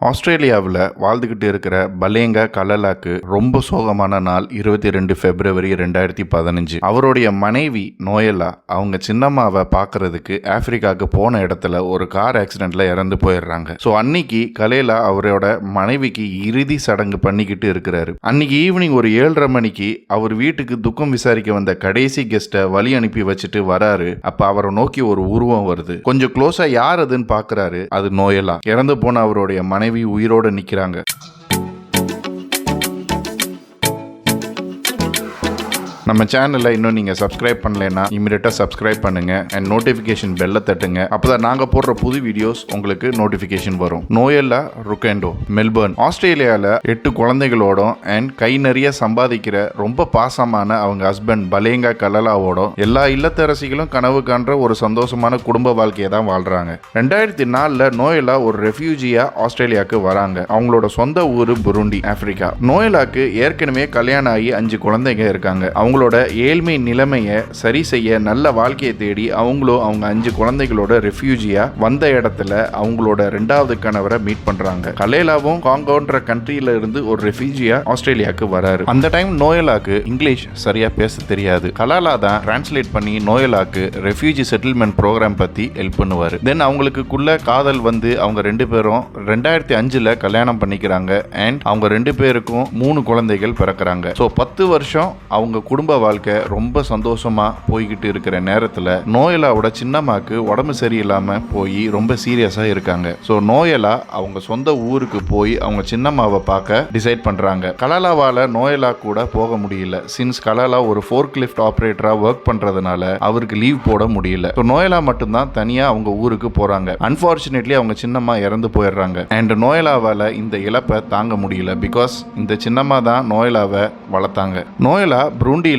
ஆஸ்திரேலியாவில் வாழ்ந்துக்கிட்டு இருக்கிற பலேங்கா கலலாக்கு ரொம்ப சோகமான நாள் 22 பிப்ரவரி 2015. அவருடைய மனைவி நோயலா அவங்க சின்னம்மாவை பார்க்கறதுக்கு ஆப்பிரிக்காவுக்கு போன இடத்துல ஒரு கார் ஆக்சிடென்ட்ல இறந்து போயிடுறாங்க. ஸோ அன்னைக்கு கலேலா அவரோட மனைவிக்கு இறுதி சடங்கு பண்ணிக்கிட்டு இருக்கிறாரு. அன்னைக்கு ஈவினிங் ஒரு 7:30 மணிக்கு அவர் வீட்டுக்கு துக்கம் விசாரிக்க வந்த கடைசி கெஸ்ட்டை வழி அனுப்பி வச்சுட்டு வராரு. அப்ப அவரை நோக்கி ஒரு உருவம் வருது. கொஞ்சம் க்ளோஸா யார் அதுன்னு பாக்குறாரு. அது நோயலா. இறந்து போன அவருடைய மனைவி உயிரோட நிக்கிறாங்க. நம்ம சேனலை இன்னும் நீங்கள் சப்ஸ்கிரைப் பண்ணலைன்னா இமீடியட்டாக சப்ஸ்கிரைப் பண்ணுங்கள் அண்ட் நோட்டிஃபிகேஷன் பெல்லை தட்டுங்க. அப்போ தான் நாங்கள் போடுற புது வீடியோஸ் உங்களுக்கு நோட்டிஃபிகேஷன் வரும். நோயலா ருக்கெண்டோ, மெல்பர்ன், ஆஸ்திரேலியாவில் 8 குழந்தைகளோடும் அண்ட் கை நிறைய சம்பாதிக்கிற ரொம்ப பாசமான அவங்க ஹஸ்பண்ட் பலேங்கா கலலாவோடும் எல்லா இல்லத்தரசிகளும் கனவு காண்ற ஒரு சந்தோஷமான குடும்ப வாழ்க்கையை தான் வாழ்கிறாங்க. 2004 நோயலா ஒரு ரெஃப்யூஜியாக ஆஸ்திரேலியாவுக்கு வராங்க. அவங்களோட சொந்த ஊர் புருண்டி, ஆப்பிரிக்கா. நோயலாக்கு ஏற்கனவே கல்யாணம் ஆகி 5 குழந்தைங்க இருக்காங்க. அவங்களோட ஏழ்மை நிலைமையை சரி செய்ய நல்ல வாழ்க்கையை தேடி அவங்களும் அவங்க 5 குழந்தைகளோட ரெஃப்யூஜியா வந்த இடத்துல அவங்களோட 2வது கணவரை மீட் பண்றாங்க. கலேலாவும் காங்கோன்ற கண்ட்ரியில இருந்து ஒரு ரெஃப்யூஜியா ஆஸ்திரேலியாவுக்கு வராரு. அந்த டைம் நோயலாக்கு இங்கிலீஷ் சரியா பேச தெரியாது. கலாலா தான் டிரான்ஸ்லேட் பண்ணி நோயலாக்கு ரெஃப்யூஜி செட்டில்மெண்ட் ப்ரோக்ராம் பத்தி ஹெல்ப் பண்ணுவாரு. தென் அவங்களுக்குள்ள காதல் வந்து அவங்க 2 பேரும் 2005 கல்யாணம் பண்ணிக்கிறாங்க. அண்ட் அவங்க 2 பேருக்கும் 3 குழந்தைகள் பிறக்கிறாங்க. ஸோ 10 வருஷம் அவங்க குடும்ப வாழ்க்கை ரொம்ப சந்தோஷமா போய்கிட்டு இருக்கிற நேரத்தில் நோயலாவோட சின்னம்மாக்கு உடம்பு சரியில்லாம போய் ரொம்ப சீரியஸா இருக்காங்க. ஸோ நோயலா அவங்க சொந்த ஊருக்கு போய் அவங்க சின்னம்மாவை பார்க்க டிசைட் பண்றாங்க. கலாலாவால நோயலா கூட போக முடியல. சின்ஸ் கலாலா ஒரு ஃபோர்க் லிஃப்ட் ஆப்ரேட்டரா ஒர்க் பண்றதுனால அவருக்கு லீவ் போட முடியல. ஸோ நோயலா மட்டும்தான் தனியா அவங்க ஊருக்கு போறாங்க. அன்பார்ச்சுனேட்லி அவங்க சின்னம்மா இறந்து போயிடுறாங்க. அண்ட் நோயலாவால இந்த இழப்பை தாங்க முடியல. பிகாஸ் இந்த சின்னம்மா தான் நோயலாவை வளர்த்தாங்க. நோயலா புருண்டியில்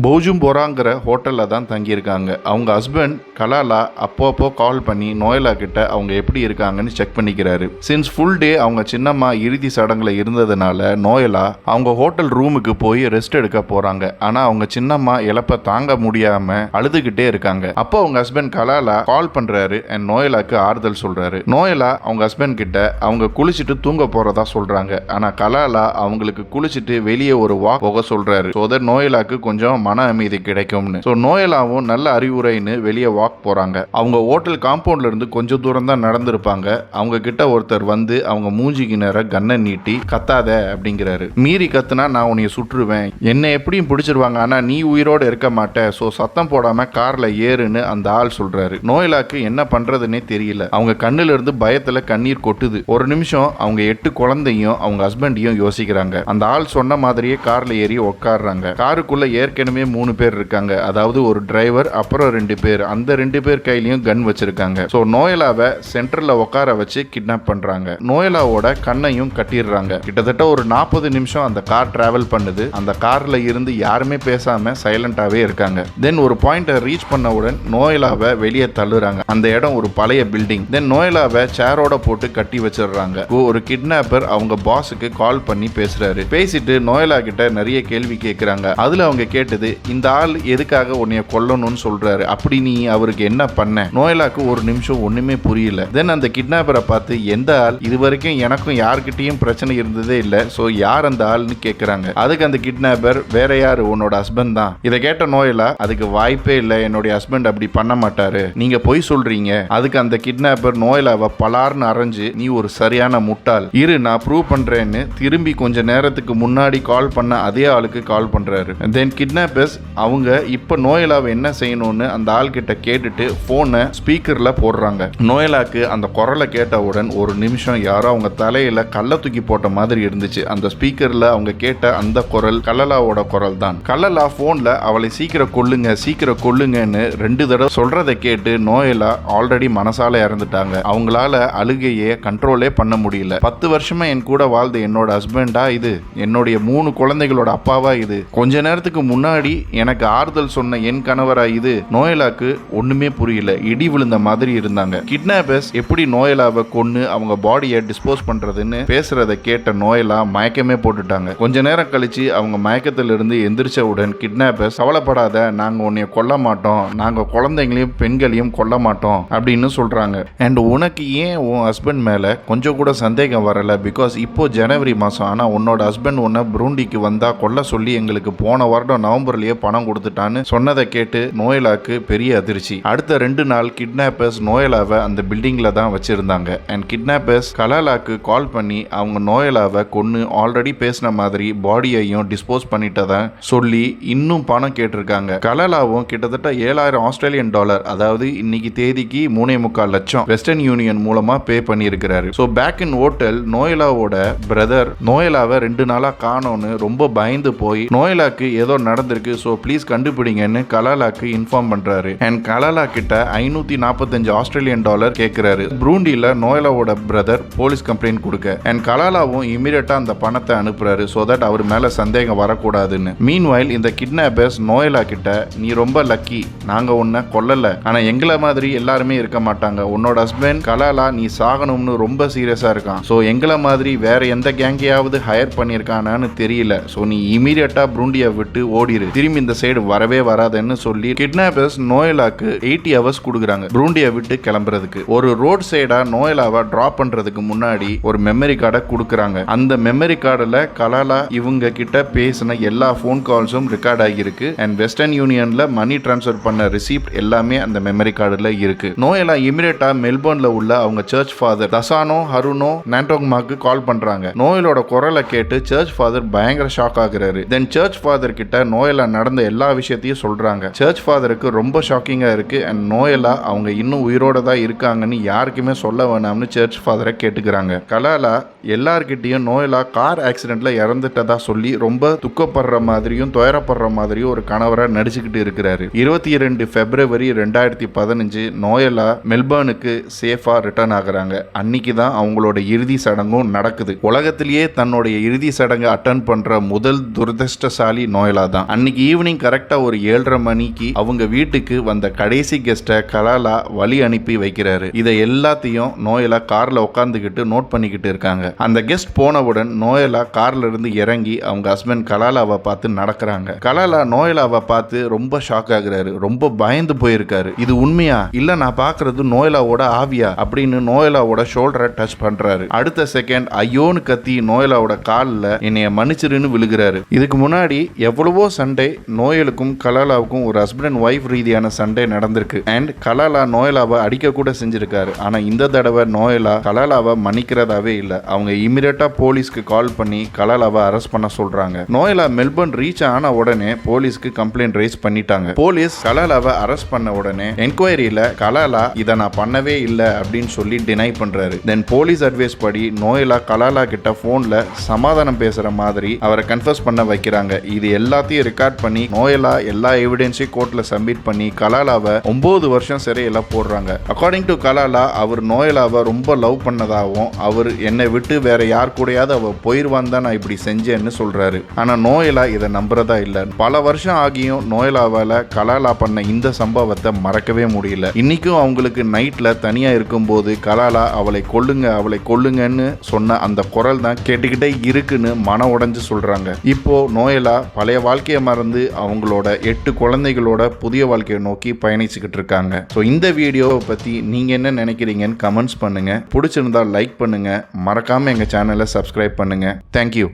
போஜும்போராங்கிற ஹோட்டல்ல தான் தங்கியிருக்காங்க. அவங்க ஹஸ்பண்ட் கலாலா அப்பப்போ கால் பண்ணி நோயலா கிட்ட அவங்க எப்படி இருக்காங்கன்னு செக் பண்ணிக்கிறாரு. சின்ஸ் ஃபுல் டே அவங்க சின்னம்மா இறுதி சடங்குல இருந்ததுனால நோயலா அவங்க ஹோட்டல் ரூமுக்கு போய் ரெஸ்ட் எடுக்க போறாங்க. ஆனா அவங்க சின்னம்மா இழப்ப தாங்க முடியாம அழுதுகிட்டே இருக்காங்க. அப்போ அவங்க ஹஸ்பண்ட் கலாலா கால் பண்றாரு அண்ட் நோயலாக்கு ஆறுதல் சொல்றாரு. நோயலா அவங்க ஹஸ்பண்ட் கிட்ட அவங்க குளிச்சுட்டு தூங்க போறதா சொல்றாங்க. ஆனா கலாலா அவங்களுக்கு குளிச்சுட்டு வெளியே ஒரு வாக் போக சொல்றாரு. ஸோ தட் நோயலாக்கு கொஞ்சம் மன அமைதி கிடைக்கும்னு. ஸோ நோயலாவும் நல்ல அறிவுரைன்னு வெளியே வாக் போறாங்க. அவங்க ஹோட்டல் காம்பவுண்ட்ல இருந்து கொஞ்சம் தூரம் தான் நடந்திருப்பாங்க. அவங்க கிட்ட ஒருத்தர் வந்து அவங்க மூஞ்சிக்கு நேர கண்ணை நீட்டி கத்தாத அப்படிங்கிறாரு. மீறி கத்துனா நான் உன்னைய சுற்றுவேன், என்னை எப்படியும் பிடிச்சிருவாங்க, ஆனா நீ உயிரோடு இருக்க மாட்ட, ஸோ சத்தம் போடாம கார்ல ஏறுன்னு அந்த ஆள் சொல்றாரு. நோயலாக்கு என்ன பண்றதுன்னே தெரியல. அவங்க கண்ணுல இருந்து பயத்துல கண்ணீர் கொட்டுது. ஒரு நிமிஷம் அவங்க 8 குழந்தையும் அவங்க ஹஸ்பண்டையும் யோசிக்கிறாங்க. அந்த ஆள் சொன்ன மாதிரியே கார்ல ஏறி உட்காடுறாங்க. காருக்குள்ள ஏற்கனவே 3 பேர் இருக்காங்க. அதாவது ஒரு டிரைவர் அப்புறம் 2 பேர். அந்த 2 பேர் கையிலயும் கன் வச்சிருக்காங்க. ஸோ நோயலாவை சென்டர்ல உட்கார வச்சு கிட்னாப் பண்றாங்க. நோயலாவோட கண்ணையும் கட்டிடுறாங்க. கிட்டத்தட்ட ஒரு 40 நிமிஷம் அந்த கார் டிராவல் பண்ணுது. அந்த கார்ல இருந்து யாருமே பேசாம சைலண்டாவே இருக்காங்க. தென் ஒரு பாயிண்ட ரீச் பண்ணவுடன் நோயலாவை வெளியே தள்ளுறாங்க. அந்த இடம் ஒரு பழைய பில்டிங். தென் நோயலாவை சேரோட போட்டு கட்டி வச்சிடுறாங்க. ஒரு கிட்னாப்பர் அவங்க பாஸுக்கு கால் பண்ணி பேசுறாரு. பேசிட்டு நோயலா கிட்ட நிறைய கேள்வி கேட்கிறாங்க. அதுல அவங்க கேட்டது, இந்த ஆள் எதுக்காக உன்னைய கொல்லணும்னு சொல்றாரு, அப்படி நீ அவருக்கு என்ன பண்ண? நோயலாக்கு ஒரு நிமிஷம் ஒண்ணுமே புரியல. தென் அந்த கிட்னாப்பரை பார்த்து, எந்த ஆள்? இது வரைக்கும் எனக்கும் யார்கிட்டயும் பிரச்சனை இருந்ததே இல்ல, சோ யார் அந்த ஆள்னு கேக்குறாங்க. அதுக்கு அந்த கிட்னாப்பர், வேற யாரு, உன்னோட ஹஸ்பண்ட் தான். இதை கேட்ட நோயலா, அதுக்கு வாய்ப்பே இல்ல, என்னுடைய ஹஸ்பண்ட் அப்படி பண்ண மாட்டாரு, நீங்க பொய் சொல்றீங்க. அதுக்கு அந்த கிட்னாப்பர் நோயலாவை பலார்னு அரைஞ்சு, நீ ஒரு சரியான முட்டாள், இரு நான் ப்ரூவ் பண்றேன்னு திரும்பி கொஞ்ச நேரத்துக்கு முன்னாடி கால் பண்ண அதே ஆளுக்கு கால் பண்றாரு. தென் கிட்னாப்பர்ஸ் அவங்க இப்ப நோயலாவை என்ன செய்யணும்னு அந்த ஆள் கிட்ட கேட்டுட்டு போனை ஸ்பீக்கர்ல போடுறாங்க. நோயலாக்கு அந்த குரலை கேட்டவுடன் ஒரு நிமிஷம் யாரோ அவங்க தலையில கல்ல தூக்கி போட்ட மாதிரி இருந்துச்சு. அந்த ஸ்பீக்கர்ல அவங்க கேட்ட அந்த குரல் கலலாவோட குரல் தான். கலலா போன்ல அவளை சீக்கிரம் கொல்லுங்க சீக்கிரம் கொல்லுங்கன்னு 2 தடவை சொல்றதை கேட்டு நோயலா ஆல்ரெடி மனசால இறந்துட்டாங்க. அவங்களால அழுகையை கண்ட்ரோலே பண்ண முடியல. 10 வருஷமா என் கூட வாழ்ந்த என்னோட ஹஸ்பண்டா இது, என்னுடைய 3 குழந்தைகளோட அப்பாவா இது, கொஞ்ச நேரத்துக்கு முன்னாடி எனக்கு ஆறுதல் சொன்ன என் கணவரா இது, நோயலாக்கு ஒண்ணுமே புரியல, இடி விழுந்த மாதிரி இருந்தாங்க. கிட்னாப்பர்ஸ் எப்படி நோயலாவை கொன்னு அவங்க பாடியை டிஸ்போஸ் பண்றதுன்னு பேசுறத கேட்ட நோயலா மயக்கமே போட்டுட்டாங்க. கொஞ்ச நேரம் கழிச்சு அவங்க மயக்கத்திலிருந்து எந்திரிச்சவுடன் கிட்னாப்பர்ஸ், கவலைப்படாத, நாங்க உன்னைய கொல்ல மாட்டோம், நாங்க குழந்தைங்களையும் பெண்களையும் கொல்ல மாட்டோம் அப்படின்னு சொல்றாங்க. அண்ட் உனக்கு ஏன் உன் ஹஸ்பண்ட் மேல கொஞ்சம் கூட சந்தேகம் வரல? பிகாஸ் இப்போ ஜனவரி மாசம், ஆனா உன்னோட ஹஸ்பண்ட் உன்னை புரூண்டிக்கு வந்தா கொல்ல சொல்லி எங்களுக்கு போன வருடம் நவம்பர்லயே பணம் கொடுத்துட்டான்னு சொன்னதை கேட்டு நோயலாக்கு பெரிய அதிர்ச்சி. அடுத்த 2 நாள் கிட்னாப்பர்ஸ் நோயலாவை அந்த பில்டிங்ல தான் வச்சிருந்தாங்க. அண்ட் கிட்னாப்பர்ஸ் கலாலாக்கு கால் பண்ணி அவங்க நோயலாவை கொன்னு ஆல்ரெடி பேசின மாதிரி பாடியையும் டிஸ்போஸ் பண்ணிட்டதா சொல்லி இன்னும் பணம் கேட்டிருக்காங்க. கலாலாவும் கிட்டத்தட்ட 7000 ஆஸ்திரேலியன் டாலர், அதாவது இன்னைக்கு தேதிக்கு 3.25 லட்சம் வெஸ்டர்ன் யூனியன் மூலமா பே பண்ணியிருக்கிறாரு. ஸோ பேக் இன் ஹோட்டல் நோயலாவோட பிரதர் நோயலாவை 2 நாளா காணோன்னு ரொம்ப பயந்து போய் நோயலாக்கு ஏதோ நடந்திருக்கு, ஸோ ப்ளீஸ் கண்டுபிடிங்கன்னு கலாலாக்கு இன்ஃபார்ம் பண்றாரு. அண்ட் கலாலா கிட்ட 545 ஆஸ்திரேலியன் டாலர் கேட்கிறாரு. புரூண்டியில நோயலாவோட பிரதர் போலீஸ் கம்ப்ளைண்ட் கொடுக்க அண்ட் கலாலாவும் இமீடியட்டா அந்த பணத்தை அனுப்புறாரு, சோ தட் அவர் மேல சந்தேகம் வரக்கூடாதுன்னு. மீன்வைல் இந்த கிட்னாப்பர்ஸ் நோயலா கிட்ட, நீ ரொம்ப லக்கி, நாங்க உன்னை கொல்லல, ஆனா எங்களை மாதிரி எல்லாருமே இருக்க மாட்டாங்க, உன்னோட ஹஸ்பண்ட் கலாலா நீ சாகணும்னு ரொம்ப சீரியஸா இருக்கான், சோ எங்களை மாதிரி வேற எந்த கேங்கையாவது ஹையர் பண்ணிருக்கானான்னு தெரியல, சோ நீ இமீடியட்டா புரூண்டியை விட்டு ஓடிரு, திரும்பி இந்த சைடு வரவே வராதுன்னு சொல்லி கிட்னாப்பர்ஸ் நோயலாக்கு 80 ஹவர்ஸ் கொடுக்குறாங்க புரூண்டியை விட்டு கிளம்புறதுக்கு. ஒரு ரோட் சைடா நோயலாவை டிராப் பண்றதுக்கு முன்னாடி ஒரு மெமரி கார்டை கொடுக்குறாங்க. அந்த மெமரி கார்டுல கலாலா இவங்க கிட்ட பேசின எல்லா போன் கால்ஸும் ரெக்கார்ட் ஆகியிருக்கு. அண்ட் வெஸ்டர்ன் யூனியன்ல மணி டிரான்ஸ்ஃபர் பண்ண ரிசீப்ட் எல்லாமே அந்த மெமரி கார்டுல இருக்கு. நோயலா இமிடியேட்டா மெல்பர்ன்ல உள்ள அவங்க சர்ச் ஃபாதர் தசானோ ஹருனோ நான்டோங்மாக்கு கால் பண்றாங்க. நோயலோட குரலை கேட்டு சர்ச் ஃபாதர் பயங்கர ஷாக் ஆகுறாரு. தென் சர்ச் ஃபாதர் கிட்ட நோயலா நடந்த எல்லா விஷயத்தையும் சொல்றாங்க. சர்ச் ஃபாதருக்கு ரொம்ப ஷாக்கிங்கா இருக்கு. அண்ட் நோயலா அவங்க இன்னும் உயிரோட தான் இருக்காங்கன்னு யாருக்குமே சொல்ல வேணாம்னு சர்ச் ஃபாதரை கேட்டுக்கிறாங்க. கலாலா எல்லார்கிட்டையும் நோயலா கார் ஆக்சிடென்ட்ல இறந்துட்டதா சொல்லி ரொம்ப துக்கப்படுற மாதிரியும் துயரப்படுற மாதிரியும் ஒரு கணவரை நடிச்சுக்கிட்டு இருக்கிறாரு. 22 பிப்ரவரி 2015 நோயலா மெல்பர்னுக்கு சேஃபா ரிட்டர்ன் ஆகுறாங்க. அன்னைக்கு தான் அவங்களோட இறுதி சடங்கும் நடக்குது. உலகத்திலேயே தன்னுடைய இறுதி சடங்கை அட்டன் பண்ற முதல் துரதிர்ஷ்டசாலி நோயலா தான். அன்னைக்கு ஈவினிங் கரெக்டா ஒரு 7:30 மணிக்கு அவங்க வீட்டுக்கு வந்த கடைசி கெஸ்ட கலாலா வழி அனுப்பி வைக்கிறாரு. இதை எல்லாத்தையும் நோயலா கார்ல உட்காந்துக்கிட்டு நோட் பண்ணிக்கிட்டு இருக்காங்க. அந்த கெஸ்ட் போனவுடன் நோயலா கார்ல இருந்து இறங்கி அவங்க ஹஸ்பண்ட் கலாலாவை பார்த்து நடக்கிறாங்க. கலாலா நோயலாவை பார்த்து ரொம்ப ஷாக் ஆகுறாரு. ரொம்ப பயந்து போயிருக்காரு. இது உண்மையா இல்ல நான் பாக்குறது நோயலாவோட ஆவியா அப்படின்னு நோயலாவோட ஷோல்டரை டச் பண்றாரு. அடுத்த செகண்ட் ஐயோன்னு கத்தி நோயலாவோட காலில் என்னைய மன்னிச்சிருன்னு விழுகிறாரு. இதுக்கு முன்னாடி எவ்வளவோ சண்டை நோயலுக்கும் கலாலாவுக்கும் ஒரு ஹஸ்பண்ட் அண்ட் ஒய்ஃப் ரீதியான சண்டை நடந்திருக்கு. அண்ட் கலாலா நோயலாவை அடிக்க கூட செஞ்சிருக்காரு. ஆனா இந்த தடவை நோயலா கலாலாவை மன்னிக்கிறதாவே இல்ல. அவங்க இமிடியேட்டா போலீஸ்க்கு கால் பண்ணி கலாலாவை அரெஸ்ட் பண்ண சொல்றாங்க. நோயலா மெல்பர்ன் ரீச் ஆன உடனே போலீஸ்க்கு கம்ப்ளைண்ட் ரைஸ் பண்ணிட்டாங்க. போலீஸ் கலாலாவை அரெஸ்ட் பண்ண உடனே என்கொயரியில கலாலா இதை நான் பண்ணவே இல்லை அப்படின்னு சொல்லி டினை பண்றாரு. தென் போலீஸ் அட்வைஸ் படி நோயலா கலாலா கிட்ட போன்ல சமாதானம் பேசுற மாதிரி அவரை கன்ஃபஸ் பண்ண வைக்கிறாங்க. இது எல்லாத்தையும் ரெக்கார்ட் பண்ணி நோயலா எல்லா எவிடன்ஸையும் கோர்ட்ல சப்மிட் பண்ணி கலாலாவை 9 வருஷம் சிறையில போடுறாங்க. அக்கார்டிங் டு கலாலா அவர் நோயலாவை ரொம்ப லவ் பண்ணதாகவும் அவர் என்னை விட்டு வேற யார் கூடயாவது அவ போயிருவான் தான் நான் இப்படி செஞ்சேன்னு சொல்றாரு. ஆனா நோயலா இதை நம்புறதா இல்ல. பல வருஷம் ஆகியும் நோயலாவால கலாலா பண்ண இந்த சம்பவத்தை மறக்கவே முடியல. இன்னைக்கும் அவங்களுக்கு நைட்ல தனியா இருக்கும்போது கலாலா அவளை கொல்லுங்கன்னு சொன்ன அந்த குரல் தான் கேட்டுக்கிட்டே இருக்குன்னு மன உடைஞ்சு சொல்றாங்க. இப்போ நோயலா பழைய வாழ்க்கையை மறந்து அவங்களோட 8 குழந்தைகளோட புதிய வாழ்க்கையை நோக்கி பயணிச்சுக்கிட்டு இருக்காங்க. ஸோ இந்த வீடியோவை பத்தி நீங்க என்ன நினைக்கிறீங்கன்னு கமெண்ட்ஸ் பண்ணுங்க. பிடிச்சிருந்தா லைக் பண்ணுங்க. மறக்காம எங்க சேனலை சப்ஸ்கிரைப் பண்ணுங்க. தேங்க்யூ.